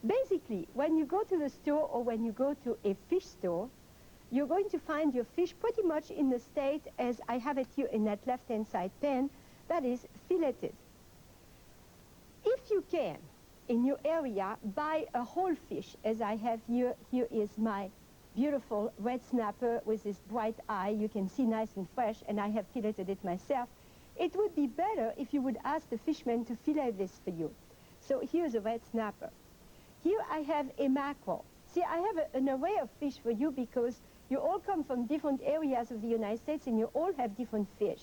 Basically, when you go to the store or when you go to a fish store, you're going to find your fish pretty much in the state as I have it here in that left-hand side pan, that is filleted. If you can, in your area, buy a whole fish, as I have here. Here is my beautiful red snapper with this bright eye. You can see nice and fresh, and I have filleted it myself. It would be better if you would ask the fishman to fillet this for you. So here's a red snapper. Here I have a mackerel. See, I have an array of fish for you because you all come from different areas of the United States and you all have different fish.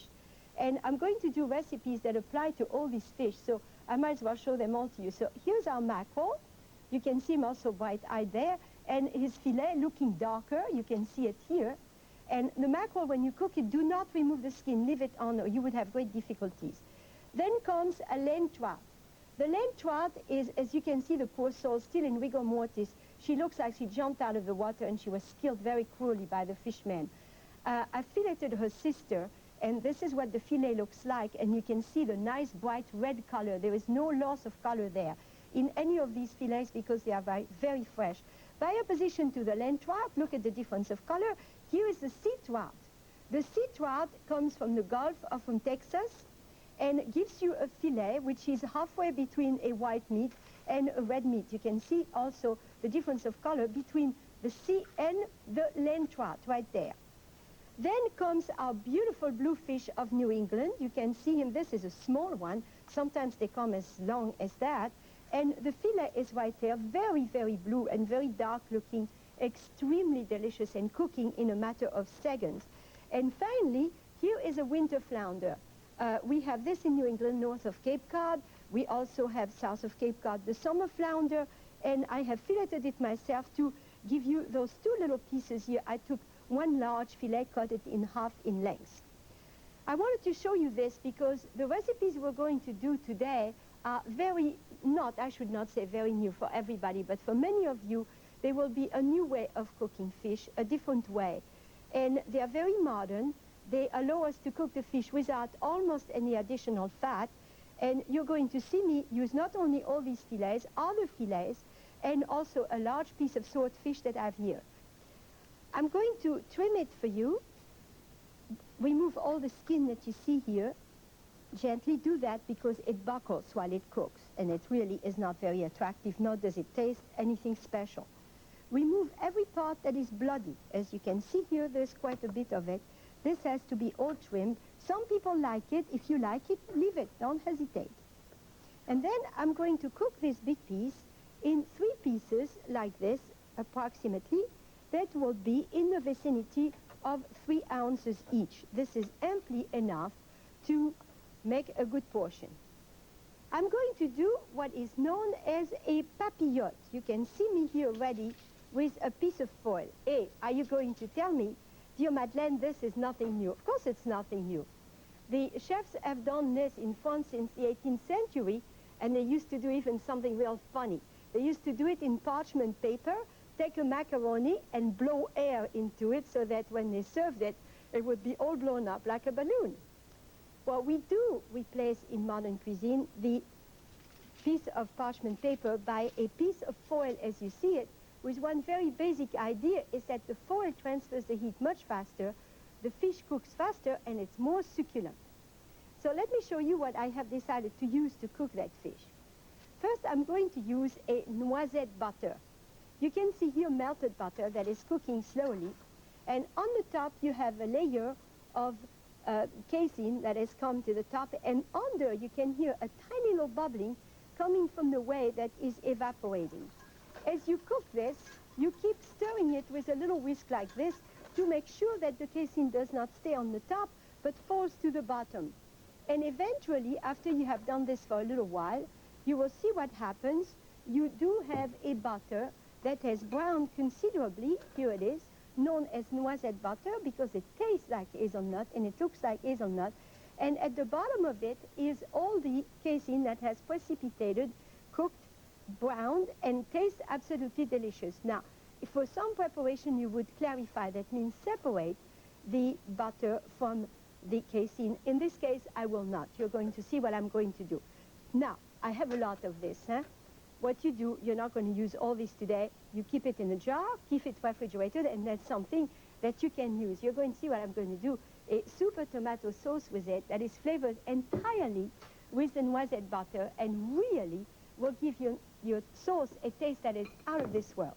And I'm going to do recipes that apply to all these fish, so I might as well show them all to you. So here's our mackerel. You can see him also bright-eyed there. And his fillet looking darker, you can see it here. And the mackerel, when you cook it, do not remove the skin, leave it on, or you would have great difficulties. Then comes a lane trout. The lane trout is, as you can see, the poor soul still in rigor mortis. She looks like she jumped out of the water and she was killed very cruelly by the fishman. I filleted her sister, and this is what the fillet looks like, and you can see the nice bright red color. There is no loss of color there in any of these fillets because they are very, very fresh. By opposition to the land trout, look at the difference of color. Here is the sea trout. The sea trout comes from the Gulf or from Texas and gives you a fillet which is halfway between a white meat and a red meat. You can see also the difference of color between the sea and the land trout right there. Then comes our beautiful bluefish of New England. You can see him. This is a small one. Sometimes they come as long as that. And the fillet is right there, very, very blue and very dark looking, extremely delicious and cooking in a matter of seconds. And finally, here is a winter flounder. We have this in New England, north of Cape Cod. We also have south of Cape Cod the summer flounder. And I have filleted it myself to give you those two little pieces here. I took one large fillet, cut it in half in length. I wanted to show you this because the recipes we're going to do today are I should not say very new for everybody, but for many of you, they will be a new way of cooking fish, a different way. And they are very modern. They allow us to cook the fish without almost any additional fat. And you're going to see me use not only all these fillets, other fillets, and also a large piece of swordfish that I have here. I'm going to trim it for you, remove all the skin that you see here. Gently do that because it buckles while it cooks, and it really is not very attractive, nor does it taste anything special. Remove every part that is bloody. As you can see here, there's quite a bit of it. This has to be all trimmed. Some people like it. If you like it, leave it. Don't hesitate. And then I'm going to cook this big piece in 3 pieces like this, approximately. That will be in the vicinity of 3 ounces each. This is amply enough to make a good portion. I'm going to do what is known as a papillote. You can see me here ready with a piece of foil. Hey, are you going to tell me, dear Madeleine, this is nothing new? Of course it's nothing new. The chefs have done this in France since the 18th century, and they used to do even something real funny. They used to do it in parchment paper, take a macaroni and blow air into it so that when they served it, it would be all blown up like a balloon. Well, we do replace in modern cuisine the piece of parchment paper by a piece of foil as you see it, with one very basic idea is that the foil transfers the heat much faster, the fish cooks faster, and it's more succulent. So let me show you what I have decided to use to cook that fish. First, I'm going to use a noisette butter. You can see here melted butter that is cooking slowly, and on the top you have a layer of casein that has come to the top, and under you can hear a tiny little bubbling coming from the whey that is evaporating. As you cook this, you keep stirring it with a little whisk like this to make sure that the casein does not stay on the top but falls to the bottom. And eventually, after you have done this for a little while, you will see what happens. You do have a butter that has browned considerably. Here it is, known as noisette butter because it tastes like hazelnut and it looks like hazelnut. And at the bottom of it is all the casein that has precipitated, cooked, browned, and tastes absolutely delicious. Now, if for some preparation you would clarify, that means separate the butter from the casein. In this case, I will not. You're going to see what I'm going to do. Now, I have a lot of this. what you do, you're not going to use all this today. You keep it in a jar, keep it refrigerated, and that's something that you can use. You're going to see what I'm going to do, a super tomato sauce with it that is flavored entirely with the noisette butter and really will give your sauce a taste that is out of this world.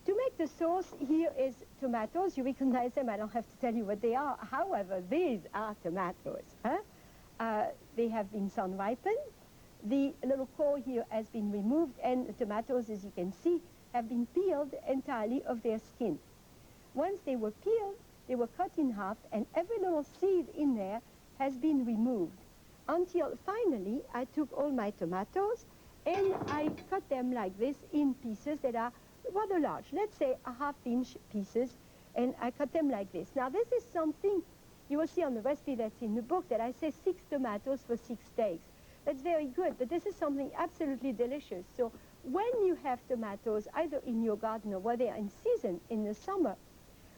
To make the sauce, here is tomatoes. You recognize them. I don't have to tell you what they are. However, these are tomatoes. They have been sun-ripened. The little core here has been removed, and the tomatoes, as you can see, have been peeled entirely of their skin. Once they were peeled, they were cut in half, and every little seed in there has been removed, until finally I took all my tomatoes and I cut them like this in pieces that are rather large, let's say a half-inch pieces, and I cut them like this. Now this is something you will see on the recipe that's in the book, that I say 6 tomatoes for 6 steaks. That's very good, but this is something absolutely delicious. So when you have tomatoes, either in your garden or where they are in season in the summer,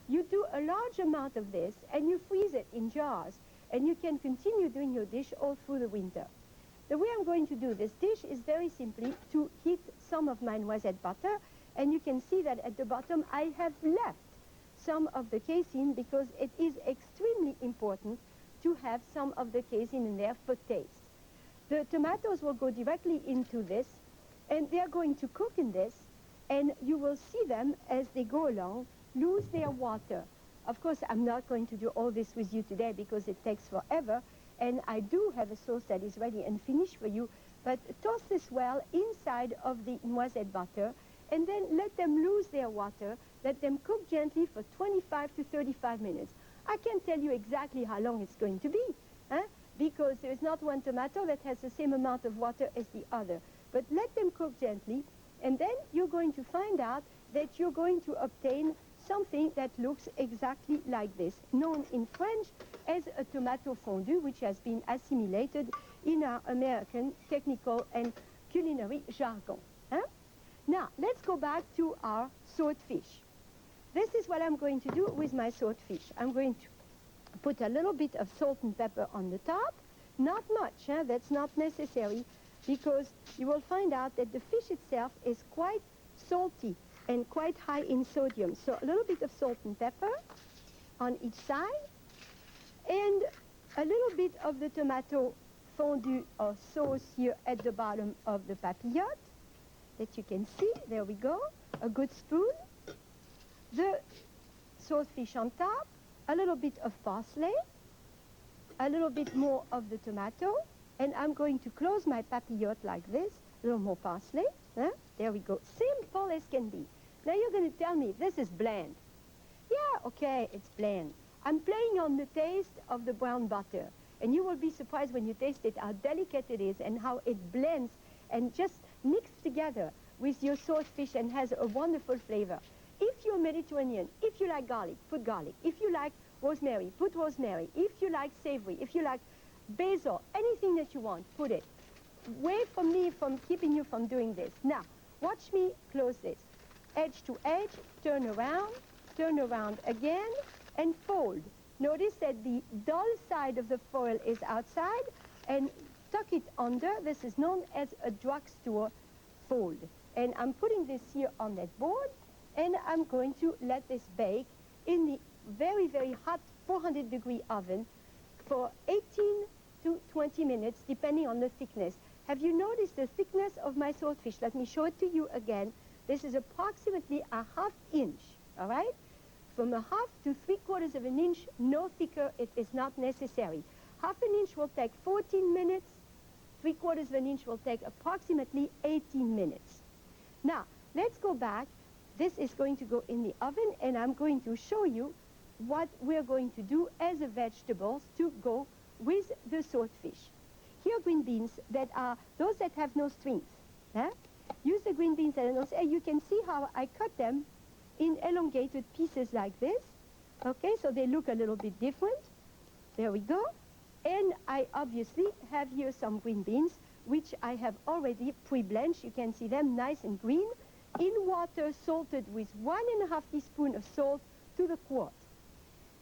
you do a large amount of this and you freeze it in jars, and you can continue doing your dish all through the winter. The way I'm going to do this dish is very simply to heat some of my noisette butter, and you can see that at the bottom I have left some of the casein because it is extremely important to have some of the casein in there for taste. The tomatoes will go directly into this, and they're going to cook in this, and you will see them as they go along lose their water. Of course, I'm not going to do all this with you today because it takes forever, and I do have a sauce that is ready and finished for you, but toast this well inside of the noisette butter, and then let them lose their water. Let them cook gently for 25 to 35 minutes. I can't tell you exactly how long it's going to be, because there is not one tomato that has the same amount of water as the other. But let them cook gently, and then you're going to find out that you're going to obtain something that looks exactly like this, known in French as a tomato fondue, which has been assimilated in our American technical and culinary jargon. Now, let's go back to our swordfish. This is what I'm going to do with my swordfish. I'm going to put a little bit of salt and pepper on the top. Not much, that's not necessary, because you will find out that the fish itself is quite salty and quite high in sodium. So a little bit of salt and pepper on each side, and a little bit of the tomato fondue or sauce here at the bottom of the papillote that you can see. There we go. A good spoon. The swordfish on top, a little bit of parsley, a little bit more of the tomato, and I'm going to close my papillote like this. A little more parsley. There we go. Simple as can be. Now you're going to tell me this is bland. Yeah, okay, it's bland. I'm playing on the taste of the brown butter, and you will be surprised when you taste it how delicate it is and how it blends and just mixed together with your swordfish and has a wonderful flavor. If you're Mediterranean, if you like garlic, put garlic. If you like rosemary, put rosemary. If you like savory, if you like basil, anything that you want, put it. Wait for me from keeping you from doing this. Now, watch me close this. Edge to edge, turn around again, and fold. Notice that the dull side of the foil is outside, and tuck it under. This is known as a drugstore fold. And I'm putting this here on that board, and I'm going to let this bake in the very, very hot 400-degree oven for 18 to 20 minutes, depending on the thickness. Have you noticed the thickness of my swordfish? Let me show it to you again. This is approximately a ½ inch, all right? From a half to 3/4 of an inch, no thicker, it is not necessary. ½ an inch will take 14 minutes. 3/4 of an inch will take approximately 18 minutes. Now, let's go back. This is going to go in the oven, and I'm going to show you what we're going to do as a vegetables to go with the swordfish. Here are green beans that are those that have no strings. Use the green beans that are no strings. You can see how I cut them in elongated pieces like this. Okay, so they look a little bit different. There we go. And I obviously have here some green beans, which I have already pre-blanched. You can see them nice and green, in water salted with 1½ teaspoon of salt to the quart.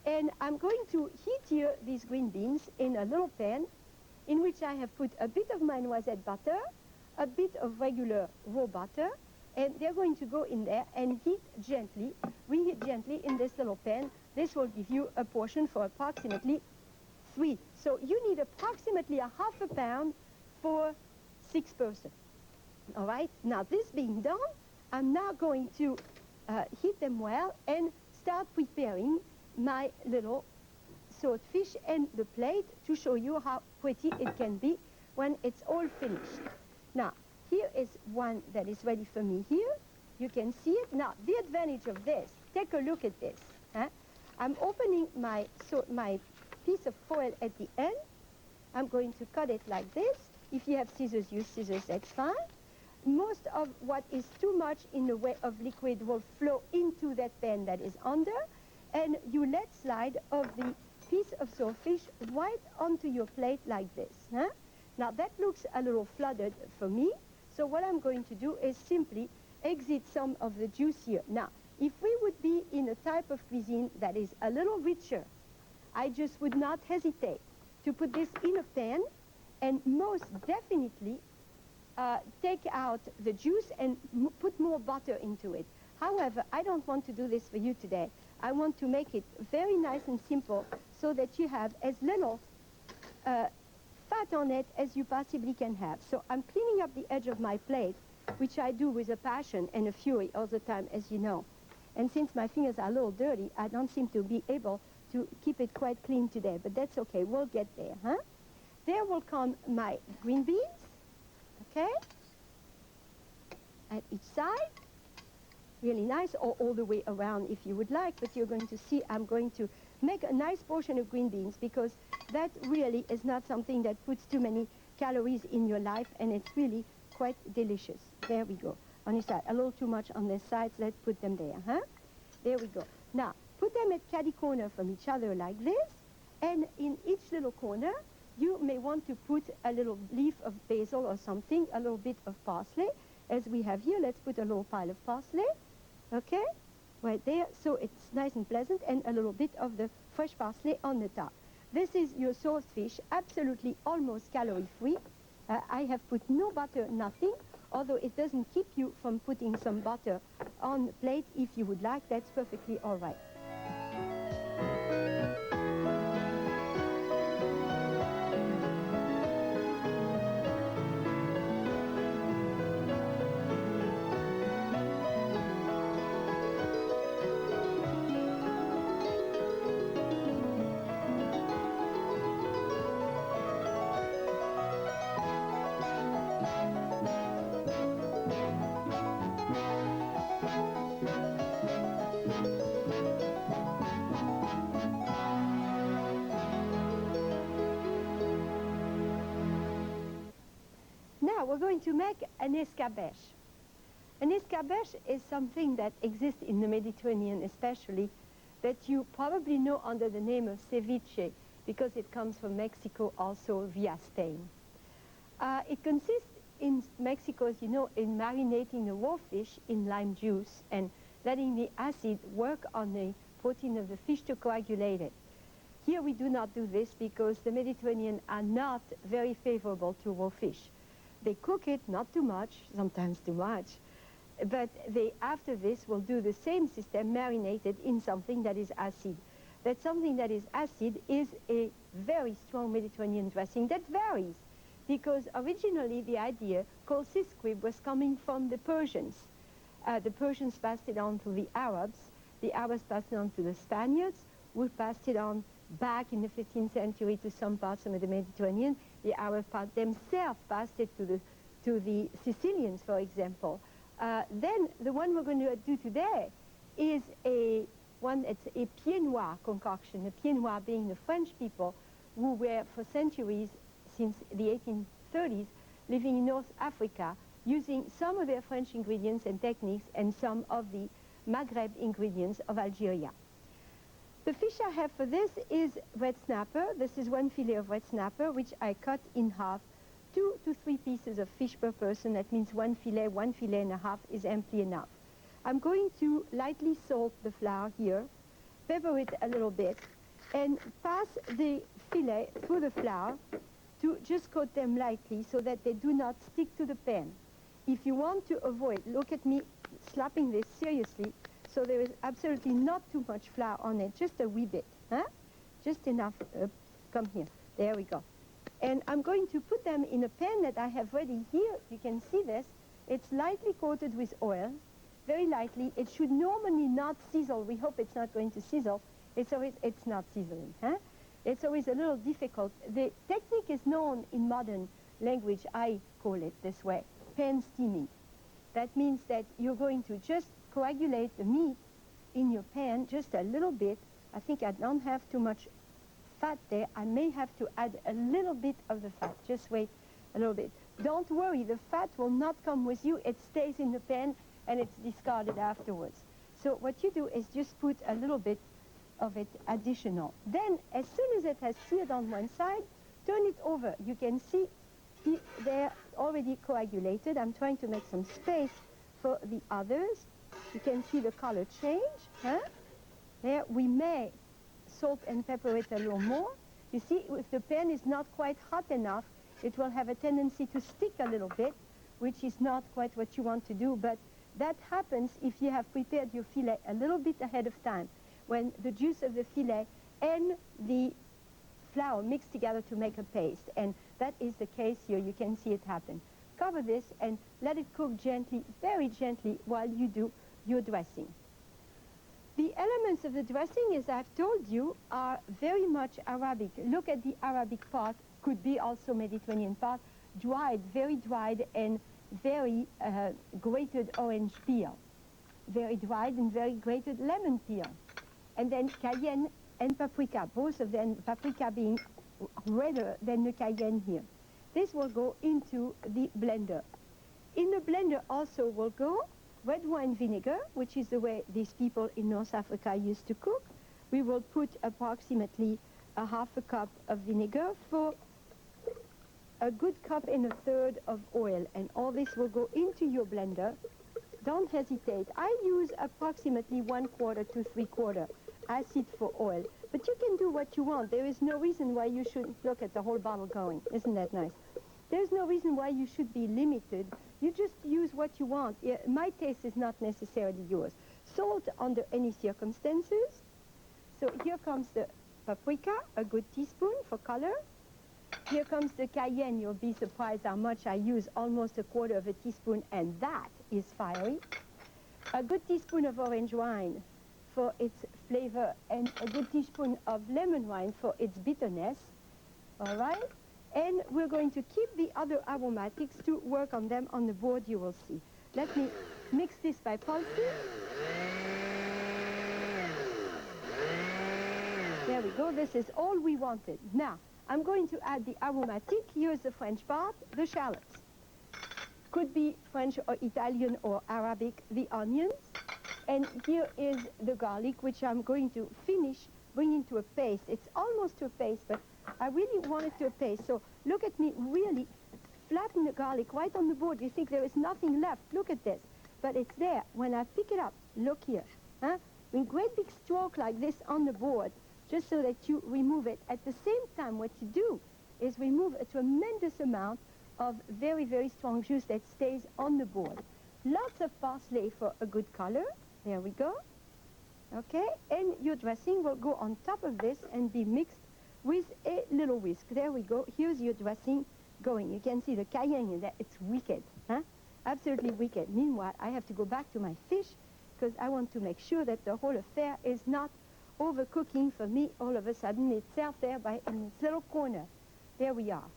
And I'm going to heat here these green beans in a little pan in which I have put a bit of my noisette butter, a bit of regular raw butter, and they're going to go in there and heat gently, reheat gently in this little pan. This will give you a portion for approximately 3. So you need approximately a half a pound for 6 persons. All right, now this being done, I'm now going to heat them well and start preparing my little swordfish and the plate to show you how pretty it can be when it's all finished. Now, here is one that is ready for me here. You can see it. Now, the advantage of this, take a look at this. Huh? I'm opening my piece of foil at the end. I'm going to cut it like this. If you have scissors, use scissors, that's fine. Most of what is too much in the way of liquid will flow into that pan that is under, and you let slide of the piece of swordfish right onto your plate like this. Huh? Now that looks a little flooded for me, so what I'm going to do is simply exit some of the juice here. Now, if we would be in a type of cuisine that is a little richer, I just would not hesitate to put this in a pan and most definitely take out the juice and put more butter into it. However, I don't want to do this for you today. I want to make it very nice and simple so that you have as little fat on it as you possibly can have. So I'm cleaning up the edge of my plate, which I do with a passion and a fury all the time, as you know. And since my fingers are a little dirty, I don't seem to be able to keep it quite clean today, but that's okay. We'll get there, huh? There will come my green beans, okay, at each side. Really nice, or all the way around if you would like, but you're going to see I'm going to make a nice portion of green beans because that really is not something that puts too many calories in your life, and it's really quite delicious. There we go. On this side, a little too much on this side, so let's put them there, huh? There we go. Now, put them at catty corner from each other like this, and in each little corner, you may want to put a little leaf of basil or something, a little bit of parsley, as we have here. Let's put a little pile of parsley, okay, right there, so it's nice and pleasant, and a little bit of the fresh parsley on the top. This is your swordfish, absolutely almost calorie-free. I have put no butter, nothing, although it doesn't keep you from putting some butter on the plate if you would like. That's perfectly all right. Now we're going to make an escabeche. An escabeche is something that exists in the Mediterranean especially, that you probably know under the name of ceviche because it comes from Mexico also via Spain. It consists in Mexico, as you know, in marinating the raw fish in lime juice and letting the acid work on the protein of the fish to coagulate it. Here we do not do this because the Mediterranean are not very favorable to raw fish. They cook it, not too much, sometimes too much, but they, after this, will do the same system, marinated in something that is acid. That something that is acid is a very strong Mediterranean dressing that varies, because originally the idea called sisquib was coming from the Persians. The Persians passed it on to the Arabs passed it on to the Spaniards, who passed it on back in the 15th century to some parts of the Mediterranean. The Arabs themselves passed it to the Sicilians, for example. Then the one we're going to do today is one that's a pied noir concoction, the pied noir being the French people who were for centuries, since the 1830s, living in North Africa, using some of their French ingredients and techniques and some of the Maghreb ingredients of Algeria. The fish I have for this is red snapper. This is one fillet of red snapper, which I cut in half. 2 to 3 pieces of fish per person. That means one fillet and a half is amply enough. I'm going to lightly salt the flour here, pepper it a little bit, and pass the fillet through the flour to just coat them lightly so that they do not stick to the pan. If you want to avoid, look at me slapping this seriously, so there is absolutely not too much flour on it, just a wee bit, huh? Just enough. Come here. There we go. And I'm going to put them in a pan that I have ready here. You can see this. It's lightly coated with oil, very lightly. It should normally not sizzle. We hope it's not going to sizzle. It's not sizzling, huh? It's always a little difficult. The technique is known in modern language, I call it this way, pan steaming. That means that you're going to just coagulate the meat in your pan just a little bit. I think I don't have too much fat there. I may have to add a little bit of the fat. Just wait a little bit. Don't worry, the fat will not come with you. It stays in the pan and it's discarded afterwards. So what you do is just put a little bit of it additional. Then as soon as it has seared on one side, turn it over. You can see they're already coagulated. I'm trying to make some space for the others. You can see the color change, huh? There we may salt and pepper it a little more. You see, if the pan is not quite hot enough, it will have a tendency to stick a little bit, which is not quite what you want to do, but that happens if you have prepared your filet a little bit ahead of time, when the juice of the filet and the flour mix together to make a paste, and that is the case here. You can see it happen. Cover this and let it cook gently, very gently, while you do your dressing. The elements of the dressing, as I've told you, are very much Arabic. Look at the Arabic part, could be also Mediterranean part, dried, very dried, and very grated orange peel. Very dried and very grated lemon peel. And then cayenne and paprika, both of them, paprika being redder than the cayenne here. This will go into the blender. In the blender also will go red wine vinegar, which is the way these people in North Africa used to cook. We will put approximately a half a cup of vinegar for a good cup and a third of oil, and all this will go into your blender. Don't hesitate. I use approximately 1/4 to 3/4 acid for oil, but you can do what you want. There is no reason why you should look at the whole bottle going. Isn't that nice? There's no reason why you should be limited. You just use what you want. My taste is not necessarily yours. Salt under any circumstances. So here comes the paprika, a good teaspoon for color. Here comes the cayenne. You'll be surprised how much I use, almost 1/4 of a teaspoon, and that is fiery. A good teaspoon of orange wine for its flavor, and a good teaspoon of lemon wine for its bitterness. All right? And we're going to keep the other aromatics to work on them on the board, you will see. Let me mix this by pulsing. There we go. This is all we wanted. Now, I'm going to add the aromatic. Here's the French part, the shallots. Could be French or Italian or Arabic, the onions. And here is the garlic, which I'm going to finish bringing to a paste. It's almost to a paste, but I really want it to a paste. So look at me really flatten the garlic right on the board. You think there is nothing left. Look at this. But it's there. When I pick it up, look here. Huh? In great big stroke like this on the board, just so that you remove it. At the same time, what you do is remove a tremendous amount of very, very strong juice that stays on the board. Lots of parsley for a good color. There we go. Okay, and your dressing will go on top of this and be mixed with a little whisk. There we go. Here's your dressing going. You can see the cayenne in there. It's wicked, huh? Absolutely wicked. Meanwhile, I have to go back to my fish because I want to make sure that the whole affair is not overcooking for me all of a sudden itself there in its little corner. There we are.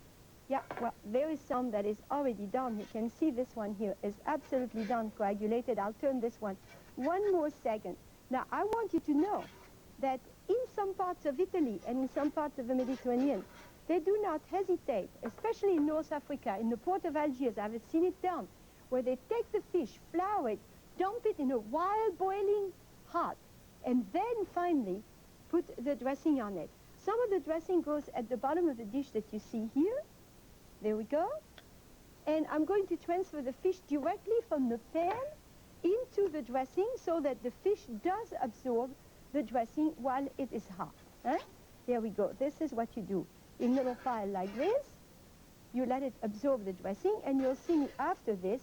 Yeah, well, there is some that is already done. You can see this one here is absolutely done, coagulated. I'll turn this one more second. Now, I want you to know that in some parts of Italy and in some parts of the Mediterranean, they do not hesitate, especially in North Africa, in the port of Algiers. I've seen it done, where they take the fish, flour it, dump it in a wild boiling hot, and then finally put the dressing on it. Some of the dressing goes at the bottom of the dish that you see here. There we go. And I'm going to transfer the fish directly from the pan into the dressing so that the fish does absorb the dressing while it is hot. Huh? There we go. This is what you do in little pile like this. you let it absorb the dressing, and you'll see me after this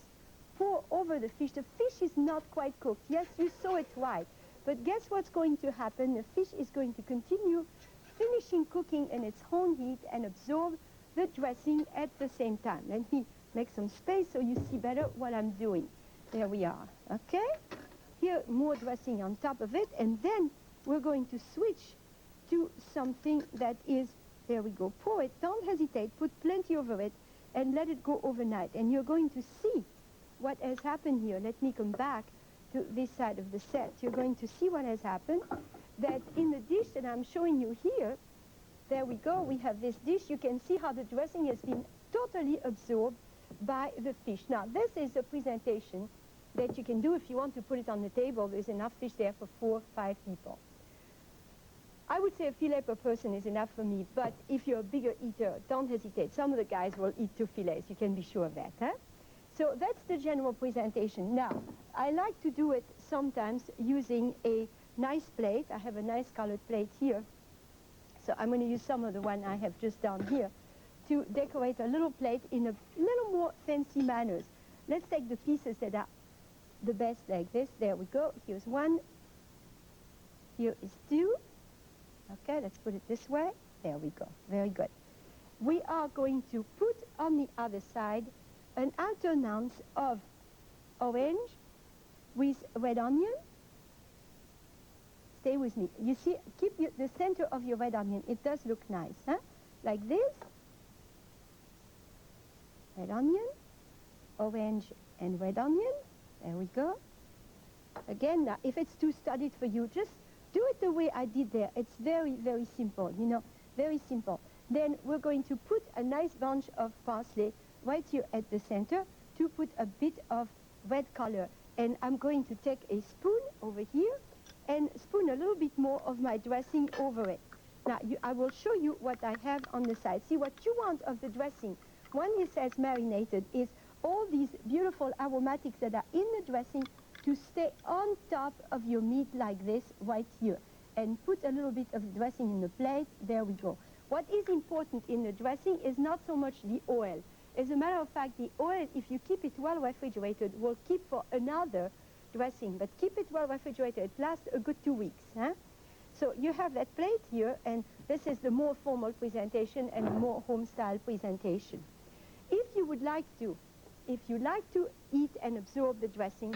pour over the fish. The fish is not quite cooked. Yes, you saw it right. But guess what's going to happen? The fish is going to continue finishing cooking in its own heat and absorb the dressing at the same time. Let me make some space so you see better what I'm doing. There we are, okay? Here, more dressing on top of it, and then we're going to switch to something that is, there we go, pour it, don't hesitate, put plenty over it, and let it go overnight. And you're going to see what has happened here. Let me come back to this side of the set. You're going to see what has happened, that in the dish that I'm showing you here, there we go, we have this dish. You can see how the dressing has been totally absorbed by the fish. Now, this is a presentation that you can do if you want to put it on the table. There's enough fish there for 4 or 5 people. I would say a fillet per person is enough for me, but if you're a bigger eater, don't hesitate. Some of the guys will eat 2 fillets. You can be sure of that, huh? So that's the general presentation. Now, I like to do it sometimes using a nice plate. I have a nice colored plate here. So I'm going to use some of the one I have just done here to decorate a little plate in a little more fancy manners. Let's take the pieces that are the best like this. There we go. Here's 1. Here is 2. Okay, let's put it this way. There we go. Very good. We are going to put on the other side an alternance of orange with red onion. Stay with me. You see, keep the center of your red onion. It does look nice, huh? Like this. Red onion, orange and red onion. There we go. Again, now, if it's too studied for you, just do it the way I did there. It's very, very simple, you know, very simple. Then we're going to put a nice bunch of parsley right here at the center to put a bit of red color. And I'm going to take a spoon over here and spoon a little bit more of my dressing over it. Now, I will show you what I have on the side. See, what you want of the dressing, when it says marinated, is all these beautiful aromatics that are in the dressing to stay on top of your meat like this right here. And put a little bit of dressing in the plate. There we go. What is important in the dressing is not so much the oil. As a matter of fact, the oil, if you keep it well refrigerated, will keep for another dressing. But keep it well refrigerated. It lasts a good 2 weeks. Huh? So you have that plate here, and this is the more formal presentation and the more home-style presentation. If you would like to, if you like to eat and absorb the dressing,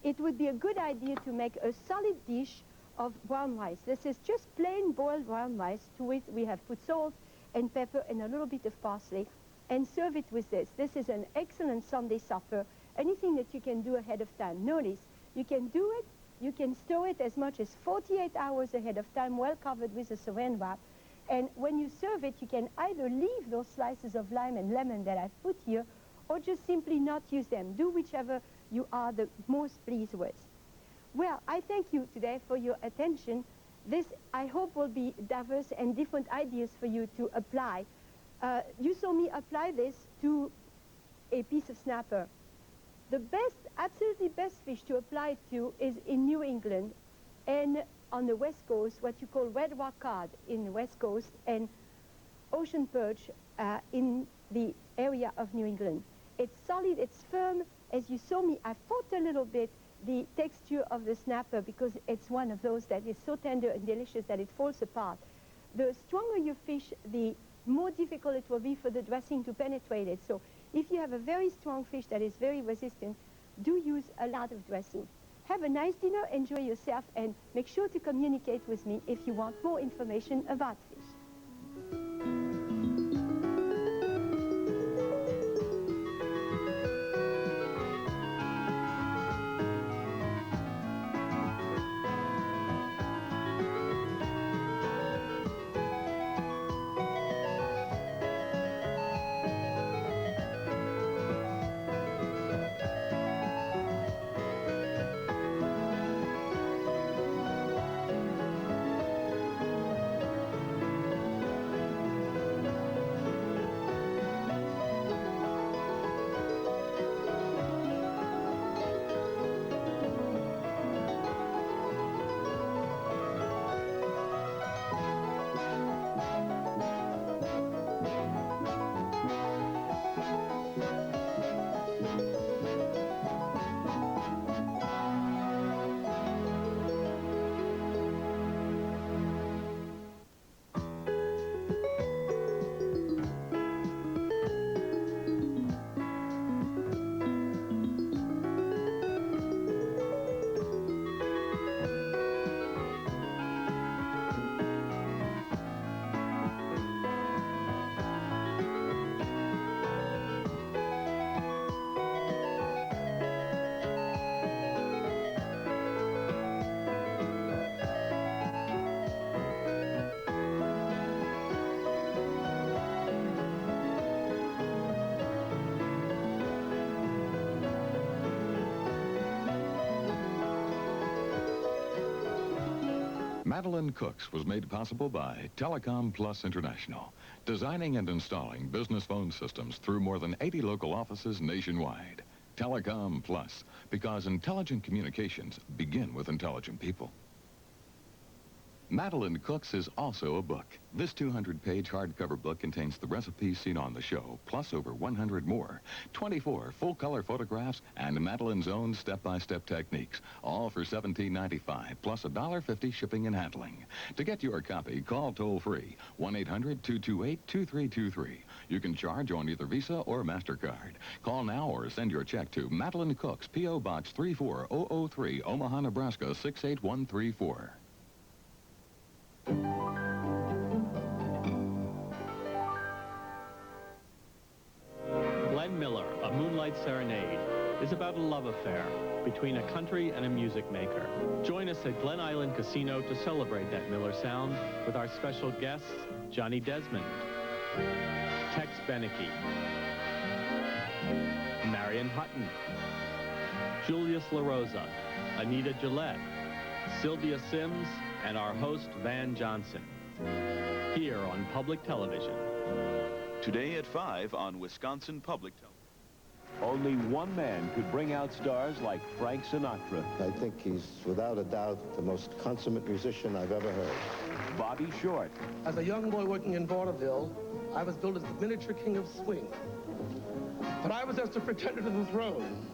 it would be a good idea to make a solid dish of brown rice. This is just plain boiled brown rice. To it we have put salt and pepper and a little bit of parsley, and serve it with this. This is an excellent Sunday supper, anything that you can do ahead of time. Notice, you can do it, you can store it as much as 48 hours ahead of time, well covered with a saran wrap. And when you serve it, you can either leave those slices of lime and lemon that I've put here, or just simply not use them. Do whichever you are the most pleased with. Well, I thank you today for your attention. This, I hope, will be diverse and different ideas for you to apply. You saw me apply this to a piece of snapper. The best, absolutely best fish to apply it to is in New England and on the West Coast, what you call red rock cod in the West Coast, and ocean perch in the area of New England. It's solid, it's firm. As you saw me, I fought a little bit the texture of the snapper because it's one of those that is so tender and delicious that it falls apart. The stronger your fish, the more difficult it will be for the dressing to penetrate it. So if you have a very strong fish that is very resistant, do use a lot of dressing. Have a nice dinner, enjoy yourself, and make sure to communicate with me if you want more information about fish. Madeleine Cooks was made possible by Telecom Plus International, designing and installing business phone systems through more than 80 local offices nationwide. Telecom Plus, because intelligent communications begin with intelligent people. Madeleine Cooks is also a book. This 200-page hardcover book contains the recipes seen on the show, plus over 100 more, 24 full-color photographs, and Madeleine's own step-by-step techniques, all for $17.95, plus $1.50 shipping and handling. To get your copy, call toll-free, 1-800-228-2323. You can charge on either Visa or MasterCard. Call now or send your check to Madeleine Cooks, P.O. Box 34003, Omaha, Nebraska 68134. Glenn Miller, A Moonlight Serenade, is about a love affair between a country and a music maker. Join us at Glen Island Casino to celebrate that Miller sound with our special guests, Johnny Desmond, Tex Beneke, Marion Hutton, Julius LaRosa, Anita Gillette, Sylvia Sims, and our host, Van Johnson, here on public television. Today at 5 on Wisconsin Public Television. Only one man could bring out stars like Frank Sinatra. I think he's, without a doubt, the most consummate musician I've ever heard. Bobby Short. As a young boy working in vaudeville, I was billed as the miniature king of swing. But I was just a pretender to the throne.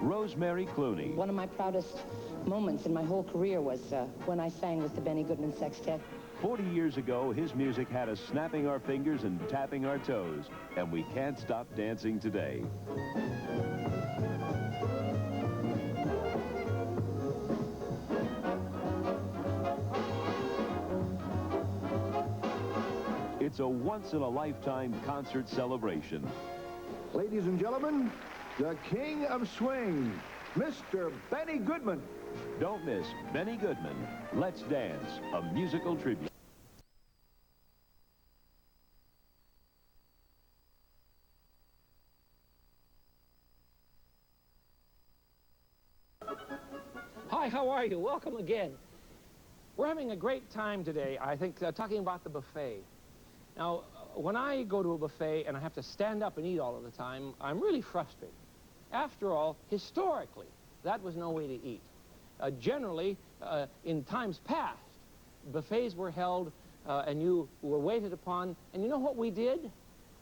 Rosemary Clooney. One of my proudest moments in my whole career was when I sang with the Benny Goodman Sextet. 40 years ago, his music had us snapping our fingers and tapping our toes, and we can't stop dancing today. It's a once-in-a-lifetime concert celebration. Ladies and gentlemen, the King of Swing, Mr. Benny Goodman. Don't miss Benny Goodman, Let's Dance, a musical tribute. Hi, how are you? Welcome again. We're having a great time today, I think, talking about the buffet. Now, when I go to a buffet and I have to stand up and eat all of the time, I'm really frustrated. After all, historically, that was no way to eat. Generally, in times past, buffets were held and you were waited upon, and you know what we did?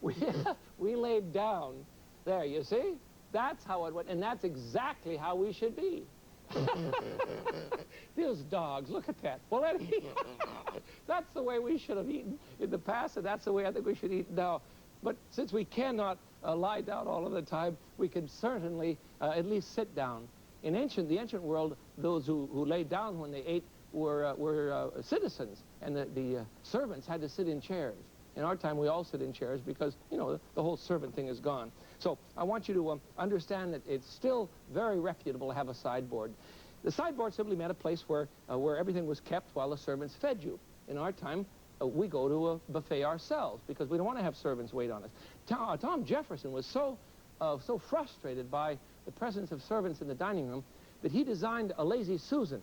We laid down. There, you see? That's how it went, and that's exactly how we should be. Those dogs, look at that. Well, that's the way we should have eaten in the past, and that's the way I think we should eat now. But since we cannot lie down all of the time, we can certainly at least sit down. In the ancient world, those who laid down when they ate were citizens, and the servants had to sit in chairs. In our time, we all sit in chairs because, you know, the whole servant thing is gone. So I want you to understand that it's still very reputable to have a sideboard. The sideboard simply meant a place where everything was kept while the servants fed you. In our time, we go to a buffet ourselves because we don't want to have servants wait on us. Tom Jefferson was so frustrated by the presence of servants in the dining room that he designed a Lazy Susan.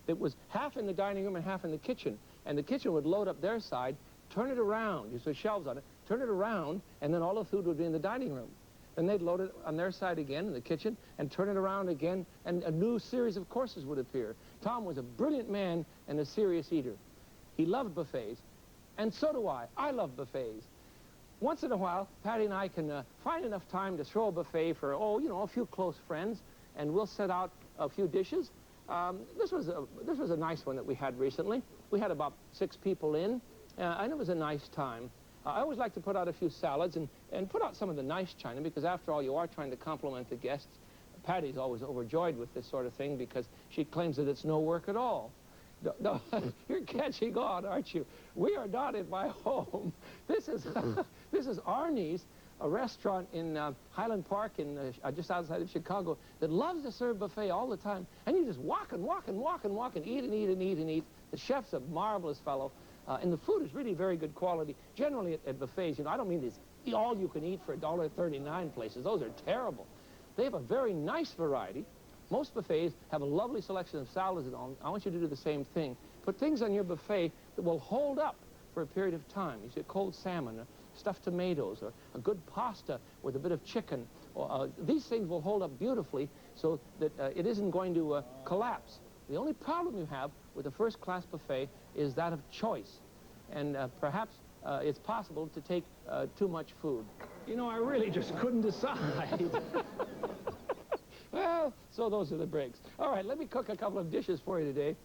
It was half in the dining room and half in the kitchen, and the kitchen would load up their side, turn it around, you saw shelves on it, turn it around, and then all the food would be in the dining room. Then they'd load it on their side again in the kitchen and turn it around again, and a new series of courses would appear. Tom was a brilliant man and a serious eater. He loved buffets, and so do I. I love buffets. Once in a while, Patty and I can find enough time to throw a buffet for, a few close friends, and we'll set out a few dishes. This was a nice one that we had recently. We had about 6 people in, and it was a nice time. I always like to put out a few salads and put out some of the nice china, because after all, you are trying to compliment the guests. Patty's always overjoyed with this sort of thing because she claims that it's no work at all. No, you're catching on, aren't you? We are not in my home. This is Arnie's, a restaurant in Highland Park, just outside of Chicago, that loves to serve buffet all the time. And you just walk and walk and walk and walk and eat and eat and eat and eat. The chef's a marvelous fellow, and the food is really very good quality. Generally at buffets, I don't mean these all you can eat for $1.39 places. Those are terrible. They have a very nice variety. Most buffets have a lovely selection of salads and all. I want you to do the same thing. Put things on your buffet that will hold up for a period of time. You see, a cold salmon, stuffed tomatoes, or a good pasta with a bit of chicken. These things will hold up beautifully so that it isn't going to collapse. The only problem you have with a first-class buffet is that of choice. And perhaps it's possible to take too much food. You know, I really just couldn't decide. Well, so those are the breaks. All right, let me cook a couple of dishes for you today.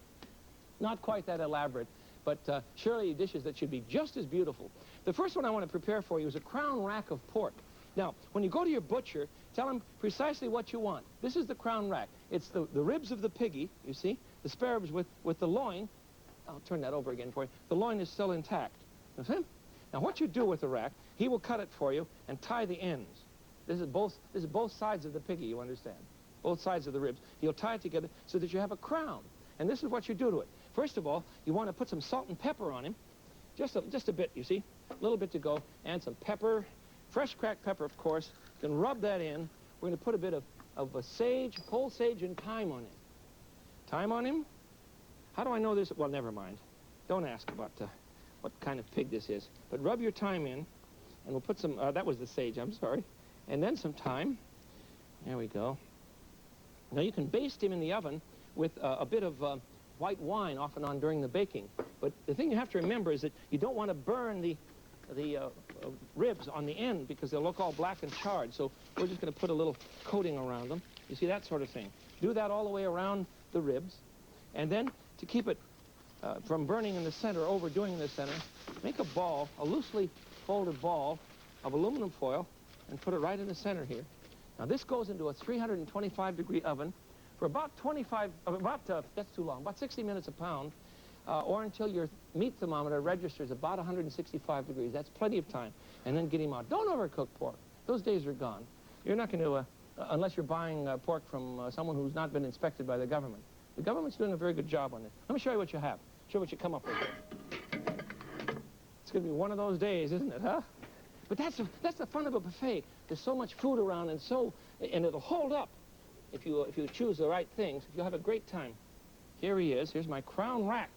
Not quite that elaborate, but surely dishes that should be just as beautiful. The first one I want to prepare for you is a crown rack of pork. Now, when you go to your butcher, tell him precisely what you want. This is the crown rack. It's the ribs of the piggy, you see, the spare ribs with the loin. I'll turn that over again for you. The loin is still intact. You see? Now, what you do with the rack, he will cut it for you and tie the ends. This is both sides of the piggy, you understand? Both sides of the ribs. He'll tie it together so that you have a crown. And this is what you do to it. First of all, you want to put some salt and pepper on him. Just a bit, you see? A little bit to go. And some pepper. Fresh cracked pepper, of course. You can rub that in. We're going to put a bit of sage, whole sage, and thyme on him. Thyme on him? How do I know this? Well, never mind. Don't ask about what kind of pig this is. But rub your thyme in, and we'll put some, that was the sage, I'm sorry. And then some thyme. There we go. Now, you can baste him in the oven with a bit of white wine off and on during the baking. But the thing you have to remember is that you don't want to burn the ribs on the end because they'll look all black and charred. So we're just going to put a little coating around them. You see, that sort of thing. Do that all the way around the ribs. And then to keep it from burning in the center, overdoing the center, make a ball, a loosely folded ball of aluminum foil, and put it right in the center here. Now, this goes into a 325-degree oven for about that's too long, about 60 minutes a pound, or until your meat thermometer registers about 165 degrees. That's plenty of time. And then get him out. Don't overcook pork. Those days are gone. You're not going to, unless you're buying pork from someone who's not been inspected by the government. The government's doing a very good job on it. Let me show you what you have. Show you what you come up with. It's going to be one of those days, isn't it, huh? But that's the fun of a buffet. There's so much food around, and it'll hold up if you choose the right things. You'll have a great time. Here he is. Here's my crown rack.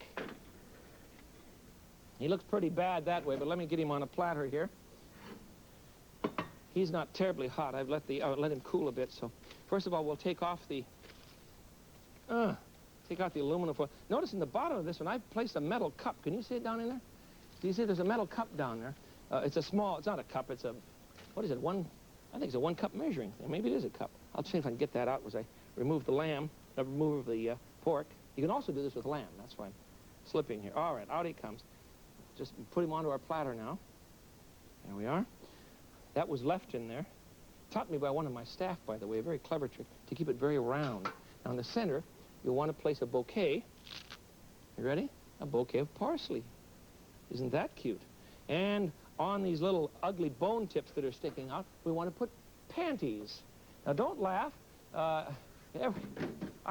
He looks pretty bad that way, but let me get him on a platter here. He's not terribly hot. I've let him cool a bit. So first of all, we'll take off take out the aluminum foil. Notice in the bottom of this one, I've placed a metal cup. Can you see it down in there? Do you see there's a metal cup down there? It's it's not a cup, it's what is it, I think it's a 1-cup measuring thing. Maybe it is a cup. I'll see if I can get that out as I remove the remove the pork. You can also do this with lamb. That's why I'm slipping here. All right, out he comes. Just put him onto our platter now. There we are. That was left in there. Taught me by one of my staff, by the way, a very clever trick, to keep it very round. Now, in the center, you'll want to place a bouquet. You ready? A bouquet of parsley. Isn't that cute? And on these little ugly bone tips that are sticking out, we want to put panties. Now, don't laugh. I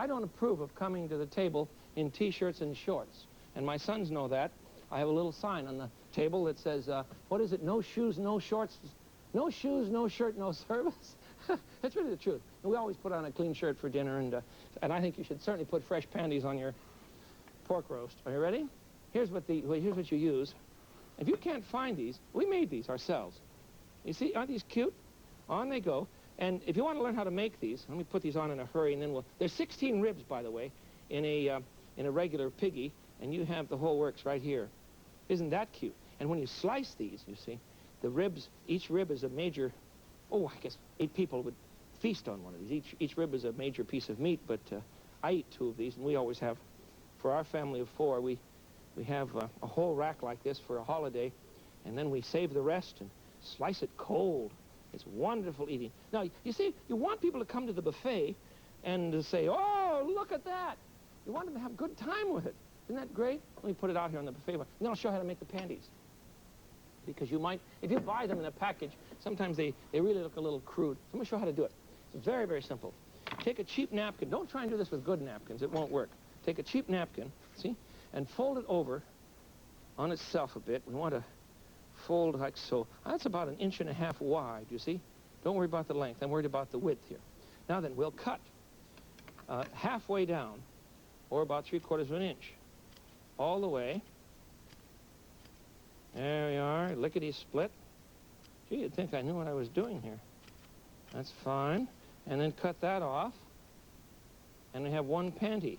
don't approve of coming to the table in T-shirts and shorts. And my sons know that. I have a little sign on the table that says, what is it? No shoes, no shorts. No shoes, no shirt, no service. That's really the truth. And we always put on a clean shirt for dinner, and I think you should certainly put fresh panties on your pork roast. Are you ready? Here's what you use. If you can't find these, we made these ourselves. You see, aren't these cute? On they go. And if you want to learn how to make these, let me put these on in a hurry, and then there's 16 ribs, by the way, in a regular piggy, and you have the whole works right here. Isn't that cute? And when you slice these, you see, the ribs, each rib is a major, I guess 8 people would feast on one of these. Each rib is a major piece of meat, but I eat 2 of these, and we always have, for our family of 4, we have a whole rack like this for a holiday, and then we save the rest and slice it cold. It's wonderful eating. Now, you see, you want people to come to the buffet and to say, oh, look at that. You want them to have a good time with it. Isn't that great? Let me put it out here on the buffet. And then I'll show you how to make the panties. Because you might, if you buy them in a package, sometimes they really look a little crude. So I'm going to show you how to do it. It's very, very simple. Take a cheap napkin. Don't try and do this with good napkins. It won't work. Take a cheap napkin, see, and fold it over on itself a bit. We want to fold like so. That's about 1.5 inches wide, you see. Don't worry about the length. I'm worried about the width here. Now then, we'll cut halfway down, or about 3/4 of an inch, all the way. There we are, lickety-split. Gee, you'd think I knew what I was doing here. That's fine. And then cut that off. And we have one panty.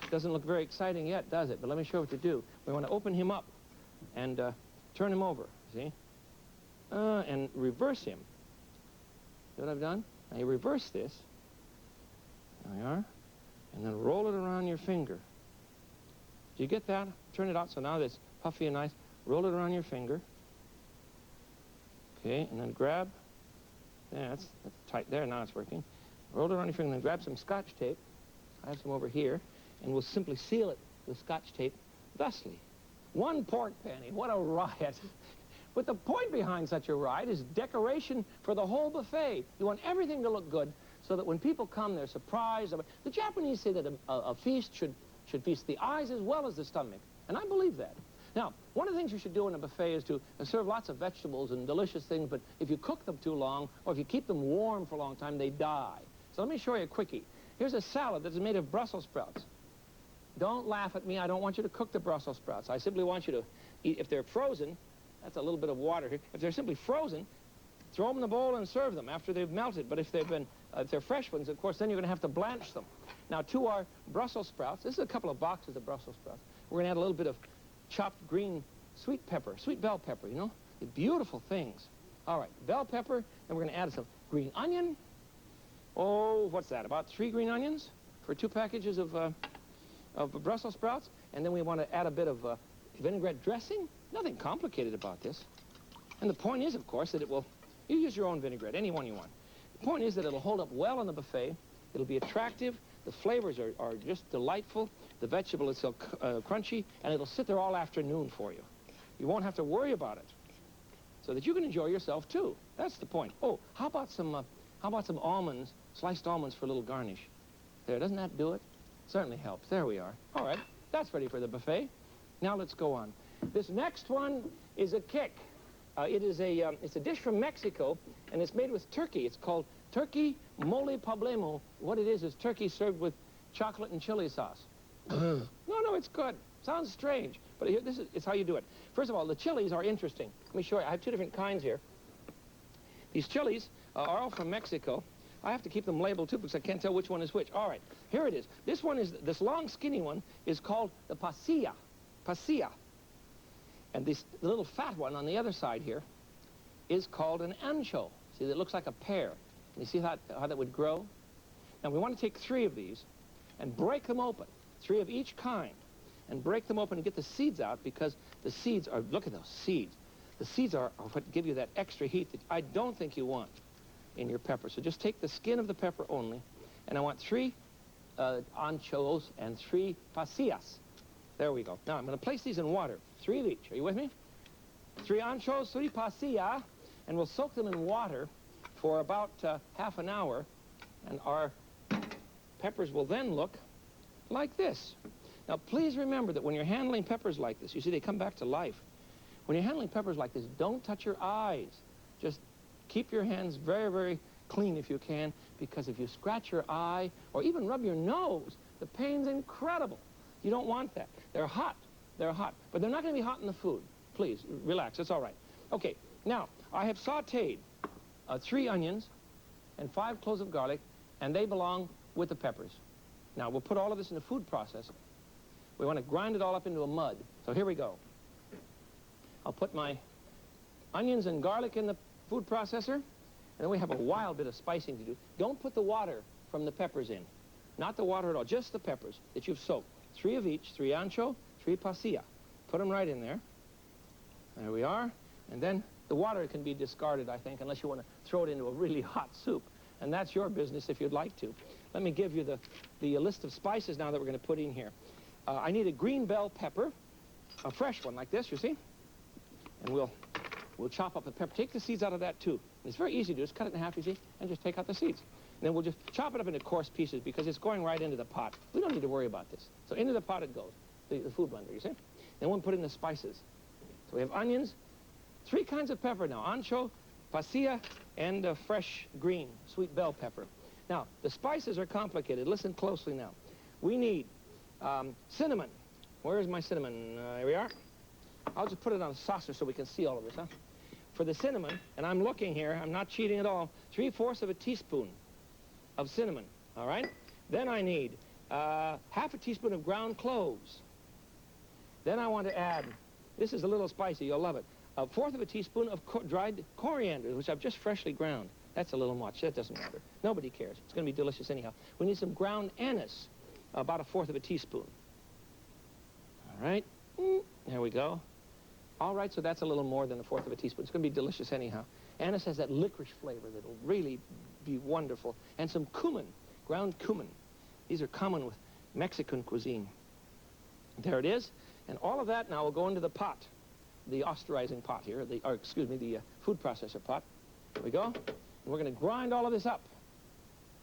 Doesn't look very exciting yet, does it? But let me show you what to do. We want to open him up and turn him over, see? And reverse him. See what I've done? Now you reverse this. There we are. And then roll it around your finger. Do you get that? Turn it out so now it's puffy and nice. Roll it around your finger. Okay, and then grab. Yeah, that's tight there. Now it's working. Roll it around your finger and then grab some Scotch tape. I have some over here. And we'll simply seal it with Scotch tape thusly. One pork panty. What a riot. But the point behind such a riot is decoration for the whole buffet. You want everything to look good so that when people come, they're surprised. The Japanese say that a feast should feast the eyes as well as the stomach. And I believe that. Now, one of the things you should do in a buffet is to serve lots of vegetables and delicious things, but if you cook them too long, or if you keep them warm for a long time, they die. So let me show you a quickie. Here's a salad that's made of Brussels sprouts. Don't laugh at me. I don't want you to cook the Brussels sprouts. I simply want you to eat. If they're frozen, that's a little bit of water here. If they're simply frozen, throw them in the bowl and serve them after they've melted. But if they're fresh ones, of course, then you're going to have to blanch them. Now, to our Brussels sprouts, this is a couple of boxes of Brussels sprouts. We're going to add a little bit of chopped green sweet pepper, sweet bell pepper, you know? They're beautiful things. All right, bell pepper, and we're going to add some green onion. Oh, what's that, about 3 green onions for 2 packages of Brussels sprouts. And then we want to add a bit of vinaigrette dressing. Nothing complicated about this. And the point is, of course, that it will, you use your own vinaigrette, any one you want. The point is that it'll hold up well on the buffet. It'll be attractive. The flavors are just delightful. The vegetable is so crunchy, and it'll sit there all afternoon for you. You won't have to worry about it, so that you can enjoy yourself too. That's the point. Oh, how about some almonds, sliced almonds for a little garnish? There, doesn't that do it? Certainly helps. There we are. All right, that's ready for the buffet. Now let's go on. This next one is a kick. It's a dish from Mexico, and it's made with turkey. It's called turkey mole poblano. What it is turkey served with chocolate and chili sauce. No, it's good. Sounds strange, but here, it's how you do it. First of all, the chilies are interesting. Let me show you. I have 2 different kinds here. These chilies are all from Mexico. I have to keep them labeled, too, because I can't tell which one is which. All right, here it is. This long, skinny one is called the pasilla. Pasilla. And this little fat one on the other side here is called an ancho. See, it looks like a pear. You see how that would grow? Now, we want to take 3 of these and break them open, 3 of each kind, and break them open and get the seeds out, because the seeds are, look at those seeds. The seeds are what give you that extra heat that I don't think you want in your pepper. So just take the skin of the pepper only, and I want 3 anchos and 3 pasillas. There we go. Now, I'm going to place these in water, 3 of each. Are you with me? 3 anchos, 3 pasilla, and we'll soak them in water for about half an hour, and our peppers will then look like this. Now, please remember that when you're handling peppers like this, you see they come back to life. When you're handling peppers like this, don't touch your eyes. Just keep your hands very, very clean if you can, because if you scratch your eye or even rub your nose, the pain's incredible. You don't want that. They're hot. They're hot. But they're not going to be hot in the food. Please, relax. It's all right. Okay, now, I have sautéed 3 onions and 5 cloves of garlic, and they belong with the peppers. Now, we'll put all of this in the food processor. We want to grind it all up into a mud. So here we go. I'll put my onions and garlic in the food processor, and then we have a wild bit of spicing to do. Don't put the water from the peppers in. Not the water at all, just the peppers that you've soaked. 3 of each, 3 ancho, 3 pasilla. Put them right in there. There we are. And then the water can be discarded, I think, unless you want to throw it into a really hot soup. And that's your business if you'd like to. Let me give you the list of spices now that we're going to put in here. I need a green bell pepper, a fresh one like this, you see? And we'll chop up the pepper. Take the seeds out of that, too. And it's very easy to do. Just cut it in half, you see, and just take out the seeds. And then we'll just chop it up into coarse pieces because it's going right into the pot. We don't need to worry about this. So into the pot it goes, the food blender, you see? Then we'll put in the spices. So we have onions, 3 kinds of pepper now, ancho, pasilla, and fresh green, sweet bell pepper. Now, the spices are complicated. Listen closely now. We need cinnamon. Where is my cinnamon? Here we are. I'll just put it on a saucer so we can see all of this, huh? For the cinnamon, and I'm looking here, I'm not cheating at all, 3/4 of a teaspoon of cinnamon, all right? Then I need half a teaspoon of ground cloves. Then I want to add, this is a little spicy, you'll love it, 1/4 of a teaspoon of dried coriander, which I've just freshly ground. That's a little much, that doesn't matter. Nobody cares, it's going to be delicious anyhow. We need some ground anise, about 1/4 of a teaspoon. All right, there we go. All right, so that's a little more than 1/4 of a teaspoon. It's going to be delicious anyhow. Anise has that licorice flavor that'll really be wonderful. And some cumin, ground cumin. These are common with Mexican cuisine. There it is. And all of that now will go into the pot, the osterizing pot here, the food processor pot. There we go. And we're going to grind all of this up.